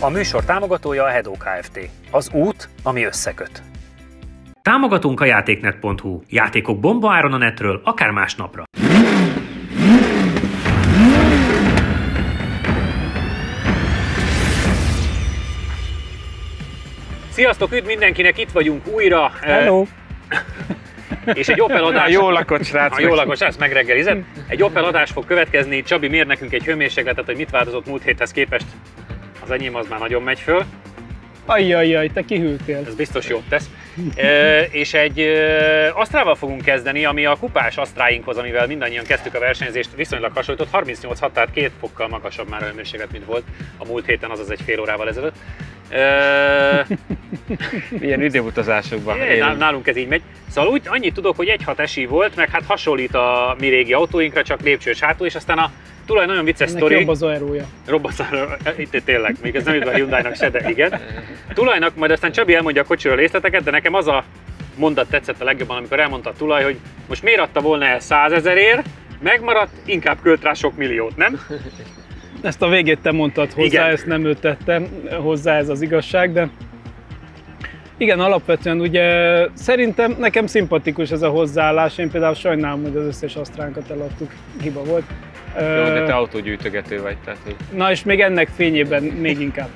A műsor támogatója a Hedó Kft. Az út, ami összeköt. Támogatunk a játéknet.hu. Játékok bombaáron a netről, akár másnapra. Sziasztok, üdv mindenkinek, itt vagyunk újra. Hello! És egy Opel adás... Jó lakott srác. Jó lakott srác, megreggelizett. Egy Opel adás fog következni. Csabi mér nekünk egy hőmérsékletet, hogy mit változott múlt héthez képest. Az enyém az már nagyon megy föl. Ajjajjaj, te kihűltél. Ez biztos jót tesz. És egy Astrával fogunk kezdeni, ami a kupás Astráinkhoz, amivel mindannyian kezdtük a versenyzést, viszonylag hasonlított. 38,6, tehát 2 fokkal magasabb már a hőmérséklet, mint volt a múlt héten, azaz egy fél órával ezelőtt. Milyen időutazásokban. Nálunk ez így megy. Szóval úgy annyit tudok, hogy 1.6 SI volt, meg hát hasonlít a mi régi autóinkra, csak lépcsős hátul, és aztán a tulaj nagyon vicces sztori. Jobb az aerója. Itt tényleg, még ez nem jut a Hyundai-nak se, de igen. Tulajnak majd aztán Csabi elmondja a kocsiról részleteket, de nekem az a mondat tetszett a legjobban, amikor elmondta a tulaj, hogy most miért adta volna el 100 000-ért, megmaradt, inkább költ rá sok milliót, nem? Ezt a végét te mondtad hozzá, igen. Ezt nem ő tette hozzá, ez az igazság, de igen, alapvetően ugye szerintem nekem szimpatikus ez a hozzáállás, én például sajnálom, hogy az összes Astránkat eladtuk, hiba volt. Jó, de te autógyűjtögető vagy, tehát hogy... Na és még ennek fényében még inkább.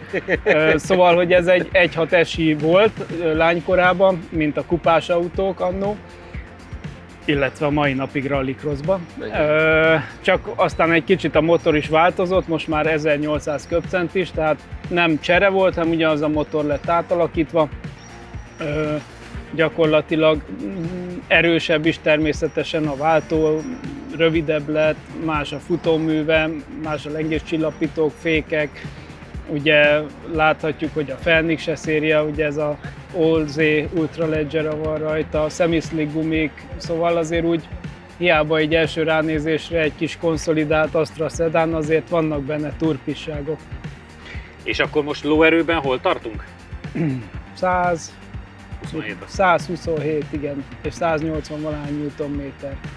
Szóval, hogy ez egy 1.6 SI volt lánykorában, mint a kupás autók annó, illetve a mai napig rallycrossba. Csak aztán egy kicsit a motor is változott, most már 1800 köbcentis, tehát nem csere volt, hanem ugyanaz a motor lett átalakítva. Gyakorlatilag erősebb is természetesen a váltó, rövidebb lett, más a futóműve, más a lengéscsillapítók, fékek. Ugye láthatjuk, hogy a Phoenix széria, ugye ez a OZ Ultra Leggera van rajta, semi-slick gumik, szóval azért úgy hiába egy első ránézésre egy kis konszolidált Astra szedán, azért vannak benne turpisságok. És akkor most lóerőben hol tartunk? 127, igen, és 180 valány Nm.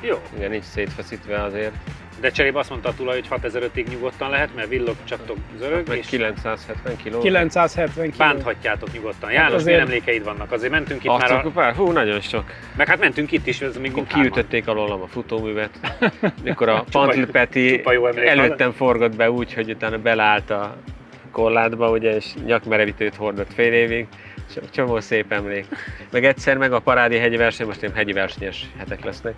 Jó. Igen, így szétfeszítve azért. De cserébe azt mondta a tulaj, hogy 6005-ig nyugodtan lehet, mert villog, csattog, zörög. Meg és 970 kg. 970 kg. Bánthatjátok nyugodtan. János, azért... milyen emlékeid vannak? Azért mentünk itt már a... Hú, nagyon sok. Meg hát mentünk itt is, ez még mind kiütötték alólam a futóművet. Mikor a Pantlipeti előttem forgott be úgy, hogy utána beleállt a korlátba, ugye, és nyakmerevítőt hordott fél évig. Csomó szép emlék. Meg egyszer meg a parádi hegyi verseny, most én hegyi versenyes hetek lesznek.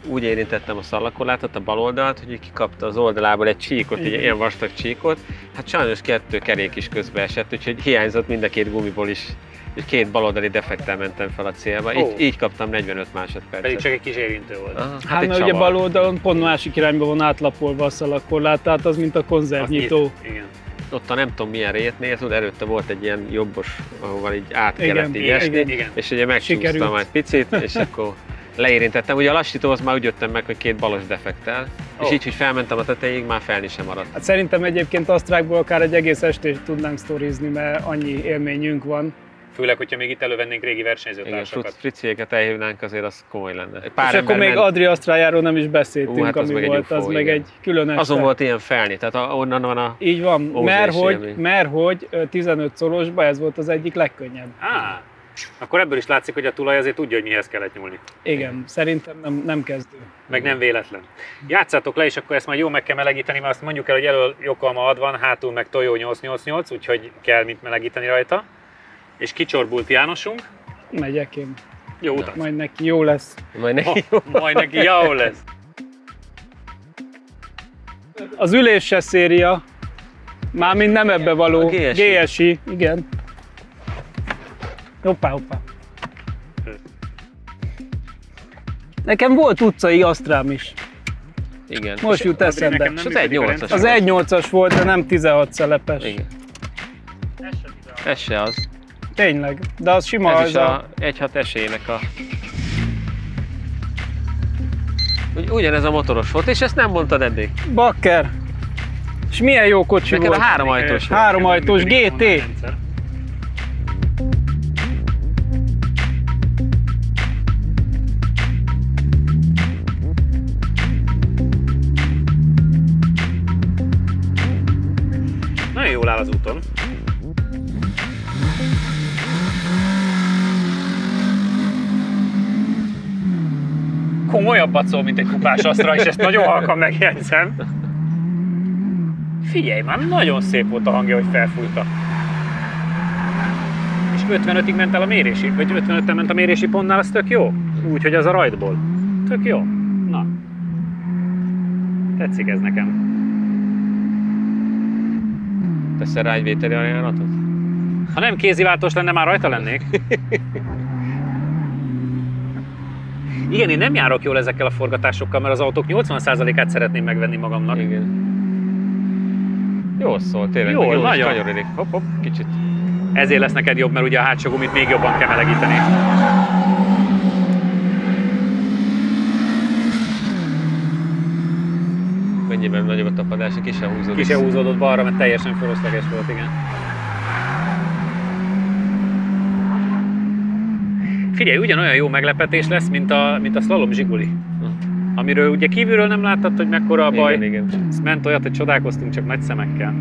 Úgy érintettem a szallakorlátot, a bal oldalt, hogy kikapta az oldalából egy csíkot, egy ilyen vastag csíkot. Hát sajnos 2 kerék is közbeesett, úgyhogy hiányzott mind a 2 gumiból is. És 2 baloldali defektel mentem fel a célba. Így kaptam 45 másodpercet. Pedig csak egy kis érintő volt. Aha, hát mert ugye bal oldalon pont másik irányba van átlapolva a szallakorlát, tehát az mint a konzervnyitó. Igen. Ott a nem tudom milyen rétnél, tudod, előtte volt egy ilyen jobbos, ahol így át kellett így esni, és ugye megcsúsztam egy picit, és akkor leérintettem. Ugye a lassítóhoz már úgy jöttem meg, hogy 2 balos defektel, és így, hogy felmentem a tetejéig, már felni sem maradt. Hát szerintem egyébként Astrákból akár egy egész estét tudnánk sztorizni, mert annyi élményünk van. Főleg, hogyha még itt elővennénk régi versenyzőtársakat. Igen, friciéket elhívnánk, azért az komoly lenne. És akkor még Adri Astrájáról nem is beszéltünk, hát ami volt, az meg egy külön este. Azon volt ilyen felni, tehát onnan van a... Így van, mert hogy 15 szorosban ez volt az egyik legkönnyebb. Akkor ebből is látszik, hogy a tulaj azért tudja, hogy mihez kellett nyúlni. Igen, szerintem nem kezdő. Meg nem véletlen. Játszátok le, és akkor ezt majd jól meg kell melegíteni, mert azt mondjuk el, hogy elől Yokohama 6 van, hátul meg Toyo 888, úgyhogy kell mit melegíteni rajta. És kicsorbult Jánosunk. Megyek én. Jó utat. Majd neki jó lesz. Majd neki jó lesz. Az ülés széria, mármint nem ebbe való, GSI, igen. Hoppá. Nekem volt utcai Astrám is. Igen. Most jut eszembe. Az 1.8-as. Az 1.8-as volt, de nem 16 szelepes. Igen. Ez se az. Tényleg, de az sima. Ez is a 1.6 esélynek a... Ugyanez a motoros volt, és ezt nem mondtad eddig. Bakker! És milyen jó kocsi neked volt. A 3 ajtós volt. 3 ajtós GT. Nagyon jól áll az úton. komolyabbat szól, mint egy kupás Astra, és ezt nagyon halkan megjegyzem. Figyelj már, nagyon szép volt a hangja, hogy felfújta. És 55-ig ment el a mérési, vagy 55-en ment a mérési pontnál, az tök jó. Úgyhogy az a rajtból. Tök jó. Na. Tetszik ez nekem. Teszel rá egy vételi ajánlatot? Ha nem kéziváltós lenne, már rajta lennék. Igen, én nem járok jól ezekkel a forgatásokkal, mert az autók 80%-át szeretném megvenni magamnak. Igen. Jól szól, tényleg. Jól, nagyon. Kanyarodik. Hopp, kicsit. Ezért lesz neked jobb, mert ugye a hátsó gumit még jobban kell melegíteni. Mennyiben nagyobb a tapadás, ki se húzódott. Ki se húzódott balra, mert teljesen fölösleges volt, igen. Figyelj, ugyanolyan jó meglepetés lesz, mint a slalom Zsiguli. Amiről ugye kívülről nem láttad, hogy mekkora a baj. Igen. Ment olyat, hogy csodálkoztunk csak nagy szemekkel.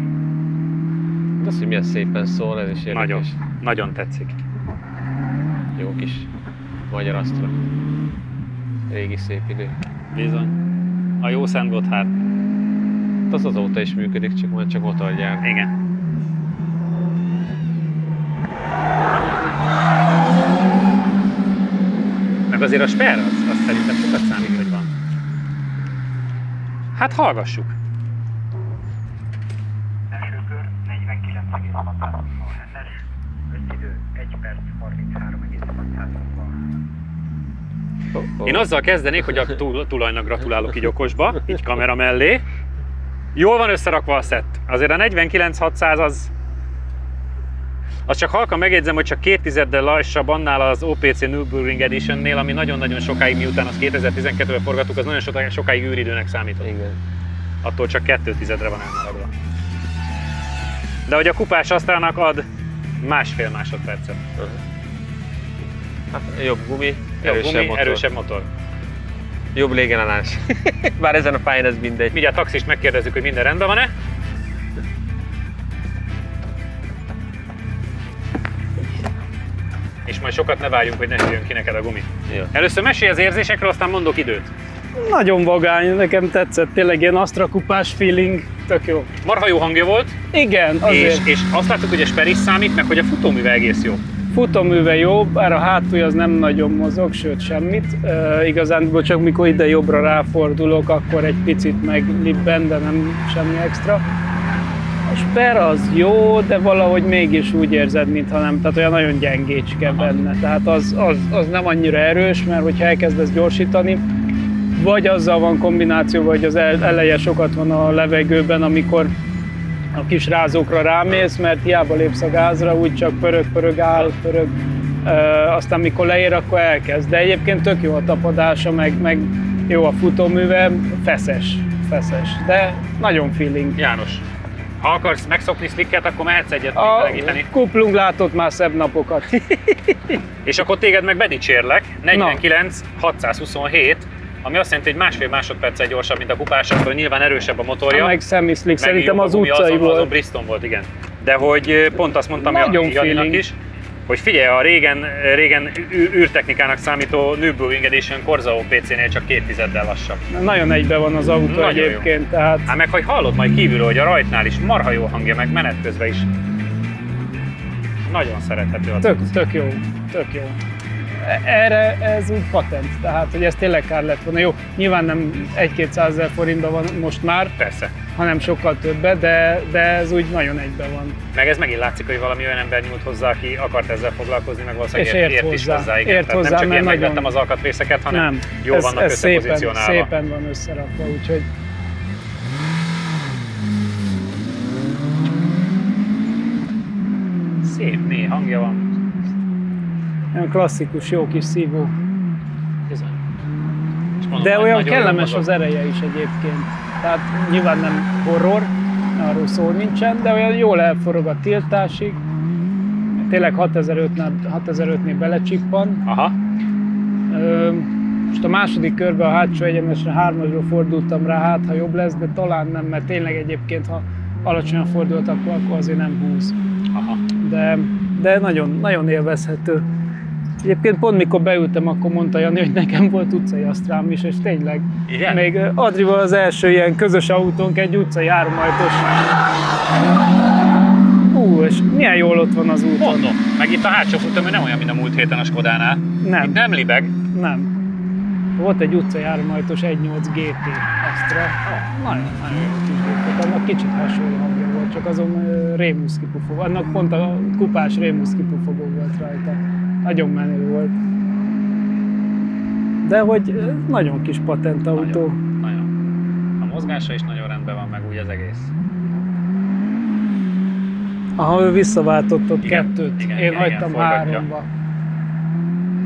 De az, hogy milyen szépen szól, ez is érdekes. Nagyon, nagyon tetszik. Jó kis magyar Astra. Régi szép idő. Bizony. A jó Szent Gotthárd. Az azóta is működik, csak már csak motorgyár. Igen. Meg azért a Sper, az szerintem sokat számít, hogy van. Hát hallgassuk. Első kör 49,6 hennes, összidő 1 perc 33,6. Én azzal kezdenék, hogy a tulajnak gratulálok így okosba, így kamera mellé. Jól van összerakva a szett. Azért a 49.600 az csak halkan megjegyzem, hogy csak 2 lassabb annál az OPC Nürburgring Editionnél, ami nagyon-nagyon sokáig, miután azt 2012-ben forgattuk, az nagyon sokáig űridőnek számított. Igen. Attól csak 2 tizedre van elmaradva. De hogy a kupás Astrának ad 1,5 másodpercet. Hát jobb gumi, erősebb motor. Jobb légenállás. Bár ezen a pályán ez mindegy. Mindjárt a taxist megkérdezzük, hogy minden rendben van-e. És majd sokat ne várjunk, hogy ne hűljön ki neked a gumi. Jó. Először mesélj az érzésekről, aztán mondok időt. Nagyon vagány, nekem tetszett, tényleg ilyen Astra kupás feeling, tök jó. Marha jó hangja volt. Igen, azért. És azt láttuk, hogy a Sper is számít, meg hogy a futóműve egész jó. Futóműve jó, bár a hátulja az nem nagyon mozog, sőt semmit. Igazán csak mikor ide jobbra ráfordulok, akkor egy picit meglibben, de nem semmi extra. A Sper az jó, de valahogy mégis úgy érzed, mintha nem, tehát olyan nagyon gyengécske benne. Tehát az nem annyira erős, mert hogyha elkezdesz gyorsítani, vagy azzal van kombináció, hogy az eleje sokat van a levegőben, amikor a kis rázókra rámész, mert hiába lépsz a gázra, úgy csak pörög, áll, aztán mikor leér, akkor elkezd. De egyébként tök jó a tapadása, meg jó a futóműve, feszes, de nagyon feeling. János, ha akarsz megszokni slicket, akkor mehetsz egyet melegíteni. A kuplung látott már szebb napokat. És akkor téged meg bedicsérlek, 49.627, ami azt jelenti, hogy 1,5 másodperccel gyorsabb, mint a kupás, akkor nyilván erősebb a motorja. Meg semi-slick, szerintem az utcai utcai volt. Azon Bristol volt, igen. De hogy pont azt mondtam Janinak is, hogy figyelj, a régen űrtechnikának számító Nürburgring Edition Corsa OPC-nél csak 2 tizeddel lassabb. Nagyon egybe van az autó nagyon egyébként, jó. Tehát... Hát meg hogy hallod majd kívülről, hogy a rajtnál is marha jó hangja, meg menet közben is. Nagyon szerethető az. Tök jó. Erre ez úgy patent, tehát hogy ez tényleg kár lett volna. Jó, nyilván nem 1-200 ezer forintban van most már, persze, hanem sokkal többet, de ez úgy nagyon egyben van. Meg ez megint látszik, hogy valami olyan ember nyúlt hozzá, aki akart ezzel foglalkozni, meg valószínűleg ért is hozzá. Igen. Ért hozzá, nem csak ilyen nagyon... megvettem az alkatrészeket, hanem jól vannak összepozícionálva. Szépen van összerakva, úgyhogy... Szép mély hangja van. Olyan klasszikus, jó kis szívó. Mondom, de olyan kellemes az ereje is egyébként. Tehát nyilván nem horror, arról szó nincsen, de olyan jól elforog a tiltásig. Tényleg 6005-nél belecsippan. Aha. Most a második körben a hátsó egyenesre 3-asról fordultam rá, hát ha jobb lesz, de talán nem, mert tényleg egyébként, ha alacsonyan fordult, akkor azért nem húz. Aha. De nagyon, nagyon élvezhető. Egyébként pont mikor beültem, akkor mondta Jani, hogy nekem volt utcai asztrám is, és tényleg. Igen? Még Adrival az első ilyen közös autónk egy utcai háromajtos. És milyen jól ott van az úton. Mondom, meg itt a hátsó futómű nem olyan, mint a múlt héten a Skodánál. Nem. Itt nem libeg. Nem. Volt egy utcai háromajtos 1.8 GT Astra. Nagyon jó kis gép. Annak kicsit hasonló hangja volt, csak azon rémusz kipufogó. Annak pont a kupás rémusz kipufogó volt rajta. Nagyon menő volt. De hogy nagyon kis patent autó. Nagyon. A mozgása is nagyon rendben van, meg úgy az egész. Aha, ő visszaváltott Igen, kettőt. igen, Én igen, hagytam forgatja. 3-ba.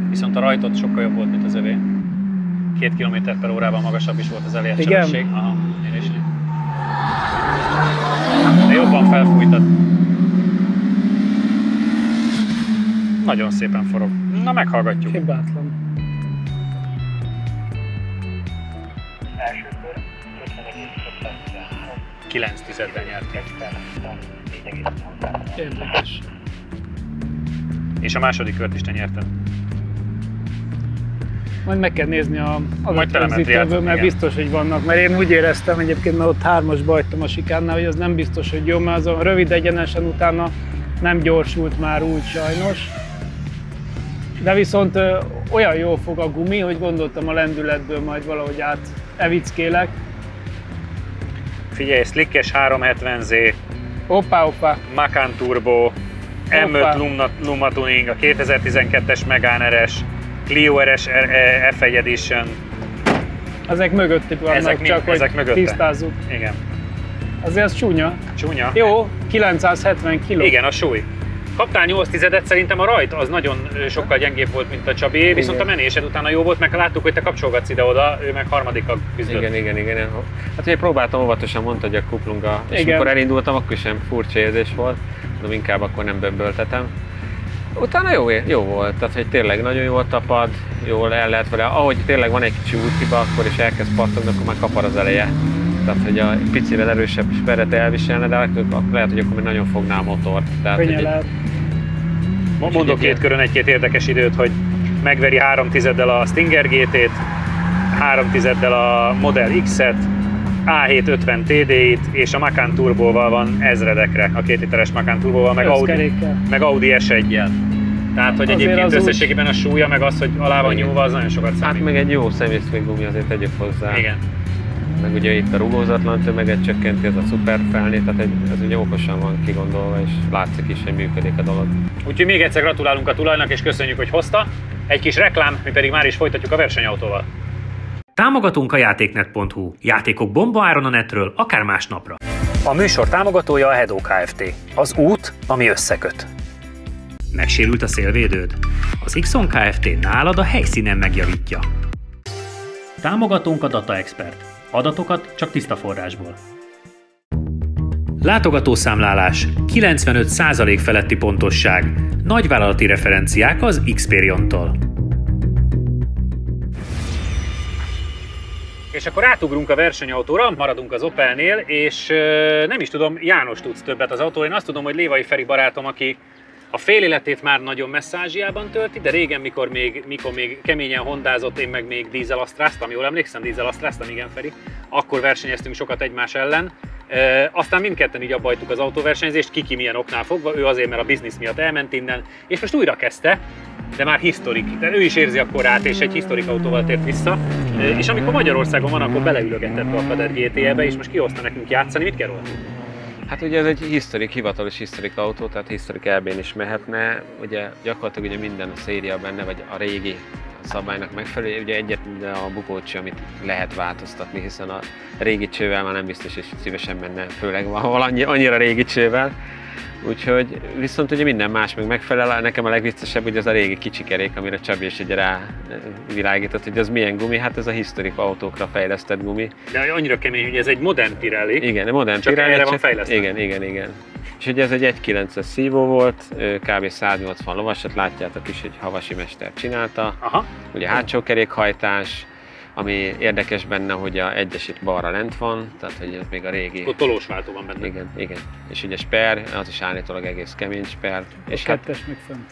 Viszont a rajtot sokkal jobb volt, mint az övé. 2 km/h magasabb is volt az elért Igen? sebesség. Aha, én is. De jobban felfújtad. Nagyon szépen forog. Na, meghallgatjuk. Hibátlan. Első kör 50,93 9-10-ben nyerték. Érdekes. És a második kört is te nyerted. Majd meg kell nézni a telemetriát, mert igen. biztos, hogy vannak. Mert én úgy éreztem egyébként, mert ott 3-asba hagytam a sikánnál, hogy az nem biztos, hogy jó, mert azon rövid egyenesen utána nem gyorsult már úgy sajnos. De viszont olyan jól fog a gumi, hogy gondoltam a lendületből majd valahogy evickélek. Figyelj, Slickes 370Z, Hoppá. Macan Turbo, Hoppá. M5 Luma Tuning, a 2012-es Megane RS, Clio RS F1 Edition. Ezek mögöttük vannak, Ezek csak ezek hogy mögötte. tisztázzuk. Igen. Azért az csúnya. Csúnya. Jó, 970 kg. Igen, a súly. Kaptál 8-10-et, szerintem a rajt az nagyon sokkal gyengébb volt, mint a Csabi, viszont a menésed utána jó volt, meg láttuk, hogy te kapcsolgatsz ide-oda, ő meg harmadikak küzdött. Igen. Hát ugye próbáltam óvatosan, mondta, hogy a kuplunga, és Igen. amikor elindultam, akkor sem furcsa érzés volt, de inkább akkor nem bömböltetem. Utána jó volt, tehát hogy tényleg nagyon jól tapad, jól el lehet vele, ahogy tényleg van egy kicsi úthiba, akkor is elkezd pattogni, akkor már kapar az eleje. Tehát, hogy a picivel erősebb speret elviselne, de lehet, hogy akkor még nagyon fogná a motort. Tehát, Könnyen hogy lehet. Mondok két körön egy-két érdekes időt, hogy megveri 3-10-del a Stinger GT-t, 3-10-del a Model X-et, A750 TD-it, és a Macan Turboval van ezredekre, a 2 literes Macan Turboval, meg Audi S1-jel. Tehát, hogy Azért egyébként az összességében a súlya, meg az, hogy alá van Igen. nyúlva, az nagyon sokat Hát számít. meg egy jó szemészfékgumi azért tegyük hozzá. Igen. Meg ugye itt a rugózatlan tömeget csökkenti, ez a szuper felné, tehát ez ugye okosan van kigondolva, és látszik is, hogy működik a dolog. Úgyhogy még egyszer gratulálunk a tulajnak, és köszönjük, hogy hozta. Egy kis reklám, mi pedig már is folytatjuk a versenyautóval. Támogatunk a játéknet.hu. Játékok bombaáron a netről, akár másnapra. A műsor támogatója a Hedó Kft. Az út, ami összeköt. Megsérült a szélvédőd? Az Xon Kft. Nálad a helyszínen megjavítja. Támogatunk a Data Expert. Adatokat csak tiszta forrásból. Látogatószámlálás, 95% feletti pontosság, nagyvállalati referenciák az Xperion-tól. És akkor átugrunk a versenyautóra, maradunk az Opelnél, és nem is tudom, János tudsz többet az autóról. Én azt tudom, hogy Lévai Feri barátom, aki a fél életét már nagyon messze Ázsiában tölti, de régen, mikor még keményen hondázott, én meg még dízelasztráztam, jól emlékszem, dízelasztráztam, igen Feri, akkor versenyeztünk sokat egymás ellen. Aztán mindketten így abba hagytuk az autóversenyzést, ki milyen oknál fogva, ő azért, mert a biznisz miatt elment innen, és most újra kezdte, de már historik, de ő is érzi a korát, és egy historik autóval tért vissza. És amikor Magyarországon van, akkor beleülögetett a Kader GT-be, és most kihozta nekünk játszani, mit kell róla? Hát ugye ez egy hivatalos historik autó, tehát historik EB-n is mehetne. Ugye gyakorlatilag ugye minden a széria benne, vagy a régi szabálynak megfelelő. Ugye egyetlen a bukócsi, amit lehet változtatni, hiszen a régi csővel már nem biztos, hogy szívesen menne, főleg annyira régi csővel. Úgyhogy viszont ugye minden más meg megfelel. Nekem a legviccesebb, hogy az a régi kicsi kerék, amire Csabi is ugye rá világított, hogy az milyen gumi, hát ez a historik autókra fejlesztett gumi. De annyira kemény, hogy ez egy modern Pirelli. Igen, modern csak Pirelli. Erre van fejlesztve. Igen. És ugye ez egy 1.9-es szívó volt, kb. 180 lovasat, látjátok is, hogy Havasi mester csinálta. Aha. Ugye hátsó kerékhajtás, ami érdekes benne, hogy a egyes itt balra lent van, tehát hogy ez még a régi... Ott tolósváltó van benne. Igen. És ugye sper, az is állítólag egész kemény sper. És kettes meg fönt.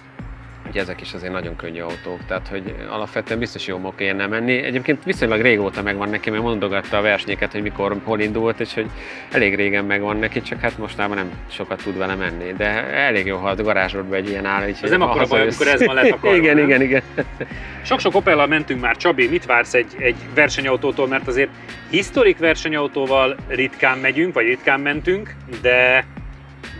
hogy ezek is azért nagyon könnyű autók, tehát hogy alapvetően biztos jó móka ilyennel menni. Egyébként viszonylag régóta megvan neki, mert mondogatta a versenyeket, hogy mikor, hol indult, és hogy elég régen megvan neki, csak hát mostában nem sokat tud vele menni, de elég jó, ha a garázsodban egy ilyen áll. Ez nem akkor a baj, amikor ez van letakarva. Igen. Sok-sok Opellal mentünk már, Csabi, mit vársz egy versenyautótól, mert azért historik versenyautóval ritkán megyünk, vagy ritkán mentünk, de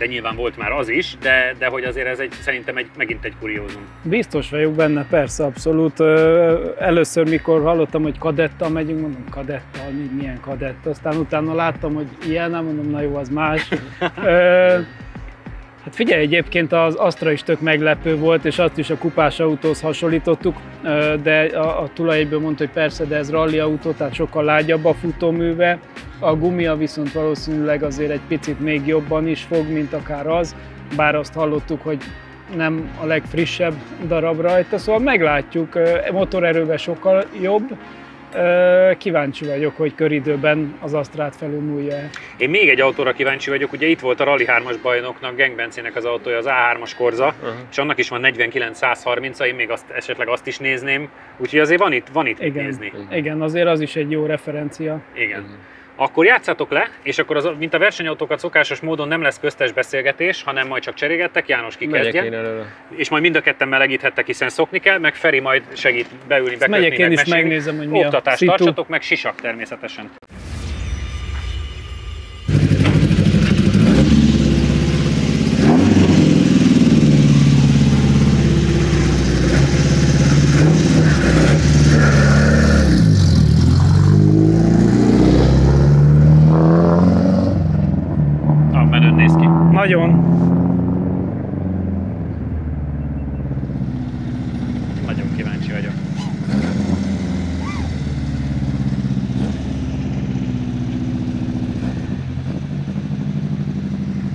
nyilván volt már az is, de hogy azért ez szerintem megint egy kuriózum. Biztos vagyok benne, persze, abszolút. Először, mikor hallottam, hogy kadettal megyünk, mondom, kadettal, milyen kadett. Aztán utána láttam, hogy ilyen, mondom, na jó, az más. Hát figyelj, egyébként az Astra is tök meglepő volt, és azt is a kupás autóhoz hasonlítottuk, de a tulajéből mondta, hogy persze, de ez rally autó, tehát sokkal lágyabb a futóműve. A gumia viszont valószínűleg azért egy picit még jobban is fog, mint akár az, bár azt hallottuk, hogy nem a legfrissebb darab rajta, szóval meglátjuk, motorerővel sokkal jobb. Kíváncsi vagyok, hogy köridőben az Astrát felülmúlja. Én még egy autóra kíváncsi vagyok, ugye itt volt a Rally 3-as bajnoknak, Genk Bencének az autója, az A3-as Corsa, és annak is van 49-130-a, én még esetleg azt is nézném, úgyhogy azért van itt mit nézni. Igen, azért az is egy jó referencia. Igen. Akkor játszátok le, és akkor mint a versenyautókat szokásos módon nem lesz köztes beszélgetés, hanem majd csak cserégettek, János kikezdje, és majd mind a ketten melegíthettek, hiszen szokni kell, meg Feri majd segít beülni, bekötni, megyek én is megnézem, hogy mi oktatást a tartsatok, meg sisak természetesen. Nagyon. Nagyon kíváncsi vagyok.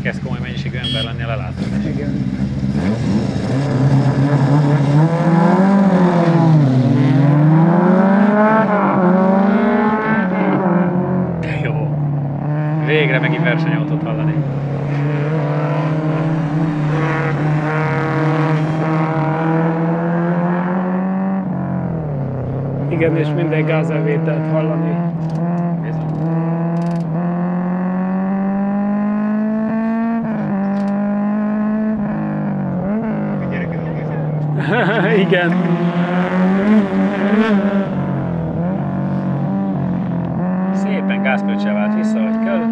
Kezd komoly mennyiségű ember lenni a lelátón. Igen. Jó. Végre megint versenyautót hallani. Igen, és minden gázelvételt hallani. Igen. Szépen gázkölcsel vált vissza, hogy kell.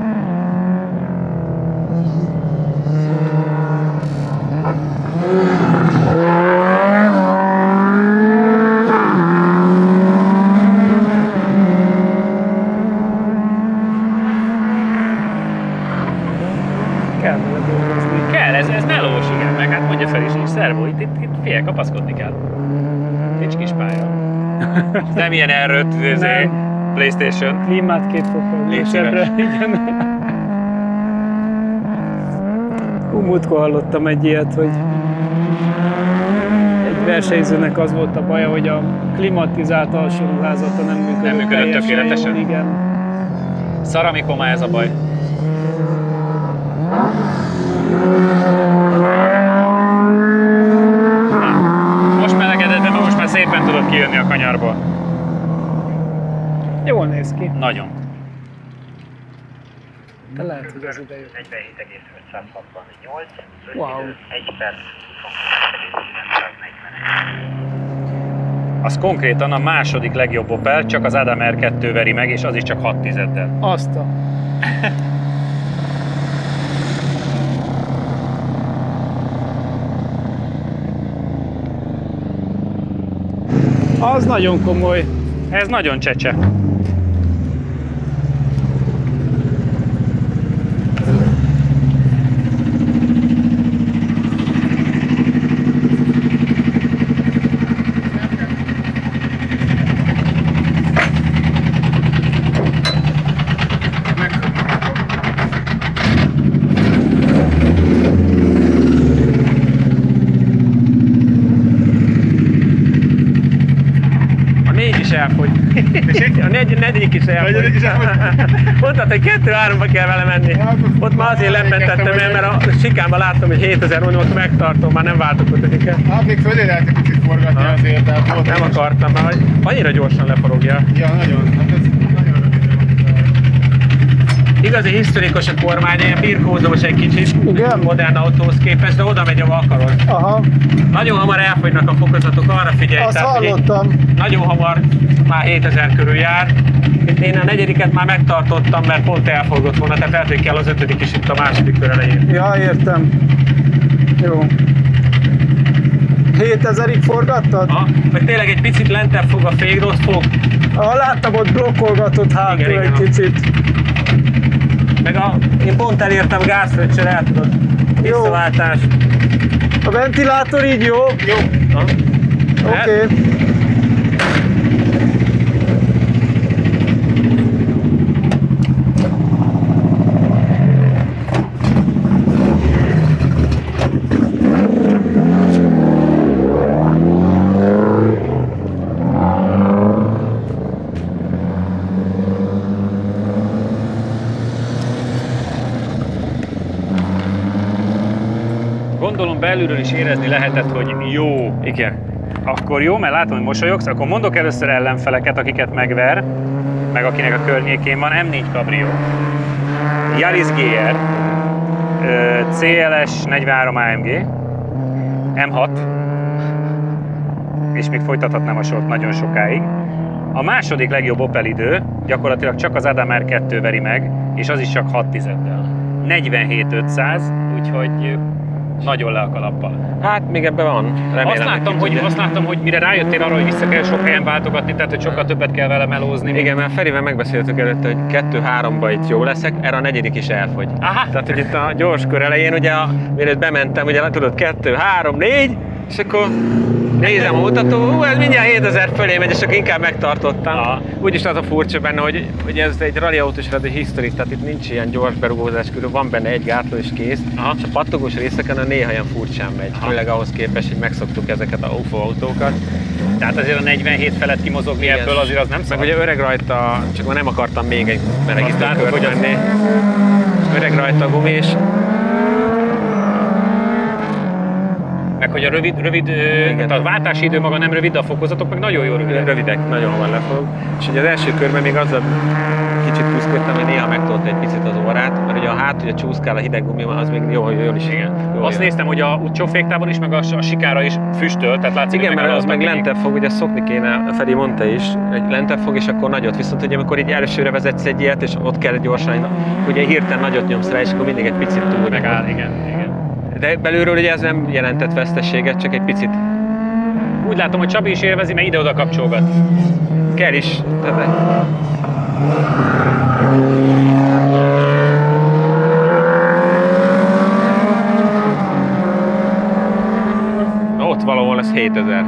Ez melós, igen, meg hát mondja fel is, így szervó, itt fél kapaszkodni kell. Nincs kis pálya. Nem ilyen erőt, PlayStation. Klímát 2 fokkal lépsebbre, igen. Múltkor hallottam egy ilyet, hogy egy versenyzőnek az volt a baja, hogy a klimatizált alsóruházata nem működött tökéletesen. Jól, igen. Szar, amikor már ez a baj. Most melegedett be, most már szépen tudod kijönni a kanyarból. Jól néz ki. Nagyon. De lehet, hogy az ide jött. 47,568, Wow. 1 perc, 940. Az konkrétan a második legjobb Opel, csak az Adam R2 veri meg, és az is csak 6 tizeddel. Azt a... Az nagyon komoly. Ez nagyon csecse. A 4 negyedik is elfogy. Mondtad, hogy 2-3-ba kell vele menni. Ott már azért leppentettem el, mert a sikámban láttam, hogy 7000 mondom, ott megtartom, már nem váltok 5-et. Hát még fölé lehet egy kicsit forgatni azért, tehát volt. Nem akartam, mert annyira gyorsan leforogja. Ja, nagyon. Hát ez nagyon Igazi historikus a kormány, ilyen birkózós egy kicsit. Igen? Modern autóhoz képest, de oda megy, ahol akarod. Aha, Nagyon hamar elfogynak a fokozatok, arra figyelj. azt tehát, hogy hallottam. nagyon hamar, már 7000 körül jár. Én a negyediket már megtartottam, mert pont elfogott volna, tehát lehet, hogy kell az 5. is itt a második kör elején. Ja, értem. Jó. 7000-ig forgattad? Meg tényleg egy picit lentebb fog a fék, ott fog. Láttam, ott blokkolgatott hátul Igen, egy kicsit. Meg én pont elértem gázfröccsel, el tudod. Visszaváltás. A ventilátor így jó? Jó. Oké. Gondolom belülről is érezni lehetett, hogy jó. Igen. Akkor jó, mert látom, hogy mosolyogsz, akkor mondok először ellenfeleket, akiket megver, meg akinek a környékén van. M4 Cabrio, Yaris GR, CLS 43 AMG, M6, és még folytathatnám a sort nagyon sokáig. A második legjobb Opel idő gyakorlatilag csak az Adam R2 veri meg, és az is csak 6/10-del. 47.500, úgyhogy nagyon le a kalappal. Hát még ebben van. Remélem, azt láttam, hogy mire rájöttél arra, hogy vissza kell sok helyen váltogatni, tehát hogy sokkal többet kell vele melózni. Igen, mert Ferivel megbeszéltük előtte, hogy 2-3-ba itt jó leszek, erre a negyedik is elfogy. Aha. Tehát, hogy itt a gyors kör elején, ugye, mielőtt bementem, ugye tudod 2, 3, 4, és akkor nézem a mutató, ez mindjárt 7000 fölé megy, és akkor inkább megtartottam. Aha. Úgyis az a furcsa benne, hogy ez egy rally autós, egy historik, tehát itt nincs ilyen gyors berugózás körül, van benne egy gátló és kész. Aha. És a pattogós részeken a néha ilyen furcsán megy, főleg ahhoz képest, hogy megszoktuk ezeket a UFO autókat. Tehát azért a 47 felett kimozogni Igen. ebből azért az nem Meg szabad. ugye öreg rajta, csak már nem akartam még egy melegítő látod, kört hogy az- menni. Öreg rajta a gumi, és Meg hogy a rövid tehát a váltási idő maga nem rövid, de a fokozatok meg nagyon jó rövidek. rövidek, nagyon hamar lefog. És ugye az első körben még azzal kicsit puszkodtam, hogy néha megtolta egy picit az órát, mert ugye a hátulja csúszkál a hideg gumi, az még jól is. Igen. Jól Azt jön. néztem, hogy a csóféktában is, meg a sikára is füstöl, tehát látszik, Igen, hogy mert az meg mindig. lentebb fog, ugye szokni kéne, Feri mondta is, hogy lentebb fog, és akkor nagyot. Viszont ugye amikor így elsőre vezetsz egy ilyet, és ott kell gyorsan, ugye hirtelen nagyot nyomsz rá, és akkor mindig egy picit túl Megáll, igen. De belülről ugye ez nem jelentett veszteséget, csak egy picit Úgy látom, hogy Csabi is élvezi, mert ide-oda kapcsolgat. kell is. Tehát ott valahol lesz 7000.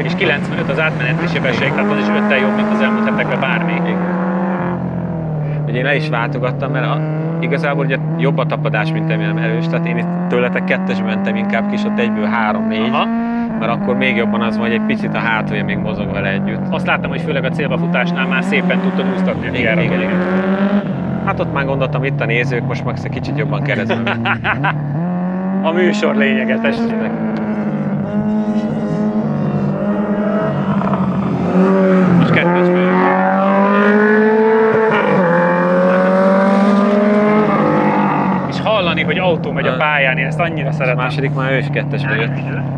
És 95 az átmeneti sebesség, tehát az is 5-tel jobb, mint az elmúlt hetekben bármi. Igen. Ugye én le is váltogattam, mert igazából ugye jobb a tapadás, mint amilyen erős, tehát én itt tőletek 2-esbe mentem inkább kis, ott 1-ből 3-4, Aha. mert akkor még jobban az van, hogy egy picit a hátulja még mozog vele együtt. Azt láttam, hogy főleg a célbafutásnál már szépen tudtad úsztatni a kijáratot. Igen. Hát ott már gondoltam, itt a nézők, most max egy kicsit jobban keresztül. A műsor lényege, tessék. Most kettős megyünk. És hallani, hogy autó megy a pályán, én ezt annyira A szeretem. második már ő is 2-esbe jött.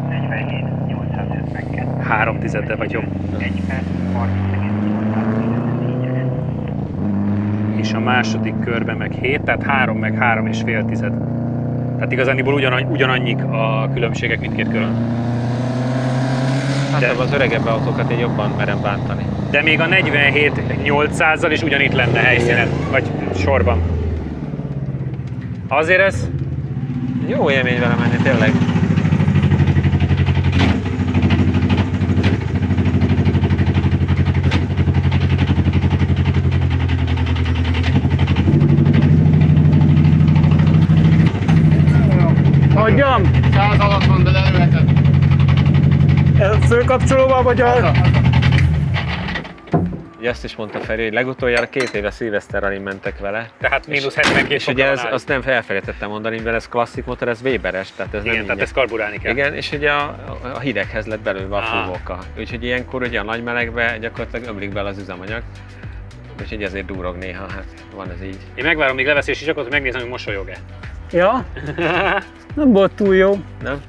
47 852. 3/10 vagy jobb. 1 perc, 30 És a második körben meg 7, tehát 3 meg 3,5. Tehát igazániból ugyanannyik a különbségek mindkét körön. Hát De- az öregebb autókat én jobban merem bántani. De még a 47 800-zal is ugyanitt lenne helyszínen, vagy sorban. Azért ez Jó élmény vele menni, tényleg. Hagyjam? 100 alatt van, de lelőheted. Főkapcsolóval vagy a... Ugye azt is mondta Feri, hogy legutoljára 2 éve Silvester Rally mentek vele. Tehát mínusz 72 és ugye ez, azt nem elfelejtettem mondani, mivel ez klasszik motor, ez Weberes, tehát ez igen, nem tehát ezt karburálni kell. Igen, és ugye a hideghez lett belőle a fúvóka. Úgyhogy ilyenkor ugye a nagy melegbe gyakorlatilag ömlik bele az üzemanyag. Úgyhogy ezért durog néha, hát van ez így. Én megvárom, míg levesz és akkor megnézem, hogy mosolyog-e. Ja? Nem volt túl jó. Nem?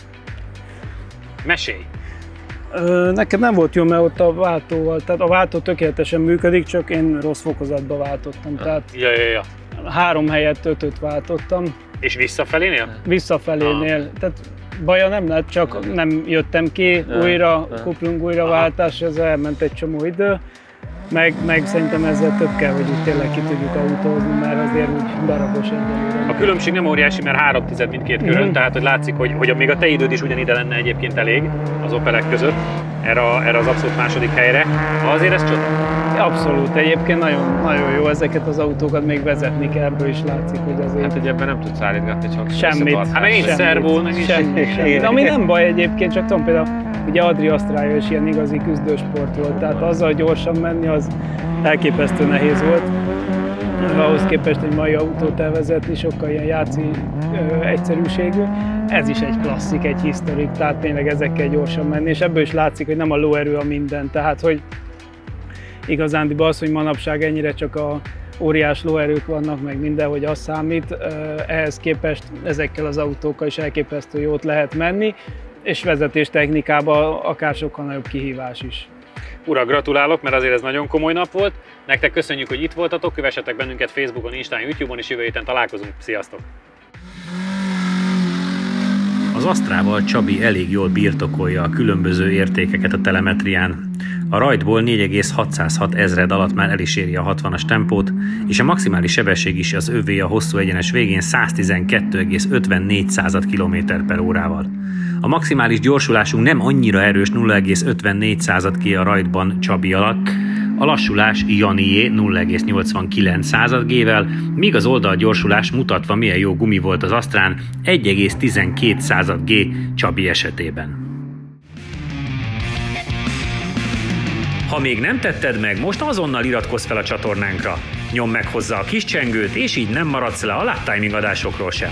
Mesélj! Nekem nem volt jó, mert ott a váltóval, tehát a váltó tökéletesen működik, csak én rossz fokozatba váltottam. Tehát Ja. 3 helyett 5-öt váltottam. És visszafelénél? Visszafelénél. Tehát baja nem lett, csak nem jöttem ki újra, kuplung újraváltás, ez elment egy csomó idő. Meg szerintem ezzel több kell, hogy itt tényleg ki tudjuk autózni, mert azért úgy darabos egyelőre. A különbség nem óriási, mert 3/10 mindkét körön, tehát hogy látszik, hogy még a te időd is ugyanide lenne egyébként elég az Opelek között, erre az abszolút második helyre. Azért ez csoda. Abszolút, egyébként nagyon jó ezeket az autókat még vezetni kell, ebből is látszik, hogy azért... Hát ugye ebben nem tudsz állítgatni, csak semmit. Hát meg nincs szervó, meg semmit. Ami nem baj egyébként, csak tudom például, ugye Adri Asztrája is ilyen igazi küzdősport volt, tehát azzal gyorsan menni az elképesztő nehéz volt. Ahhoz képest egy mai autót elvezetni sokkal ilyen játszi egyszerűségű. Ez is egy klasszik, egy historik, tehát tényleg ezekkel gyorsan menni, és ebből is látszik, hogy nem a lóerő a minden, tehát hogy igazándiban az, hogy manapság ennyire csak a óriás lóerők vannak, meg minden, hogy az számít, ehhez képest ezekkel az autókkal is elképesztő jót lehet menni, és vezetés technikában akár sokkal nagyobb kihívás is. Urak, gratulálok, mert azért ez nagyon komoly nap volt. Nektek köszönjük, hogy itt voltatok, kövessetek bennünket Facebookon, Instán, YouTube-on, és jövő héten találkozunk. Sziasztok! Az Astrával Csabi elég jól birtokolja a különböző értékeket a telemetrián. A rajtból 4,606 ezred alatt már el is éri a 60-as tempót, és a maximális sebesség is az övé a hosszú egyenes végén 112,54 km/h-val. A maximális gyorsulásunk nem annyira erős 0,54 km a rajtban Csabi alatt, a lassulás Janié 0,89 G-vel, míg az oldalgyorsulás mutatva milyen jó gumi volt az Astrán 1,12 G Csabi esetében. Ha még nem tetted meg, most azonnal iratkozz fel a csatornánkra. Nyomd meg hozzá a kis csengőt, és így nem maradsz le a Lap Timing adásokról sem.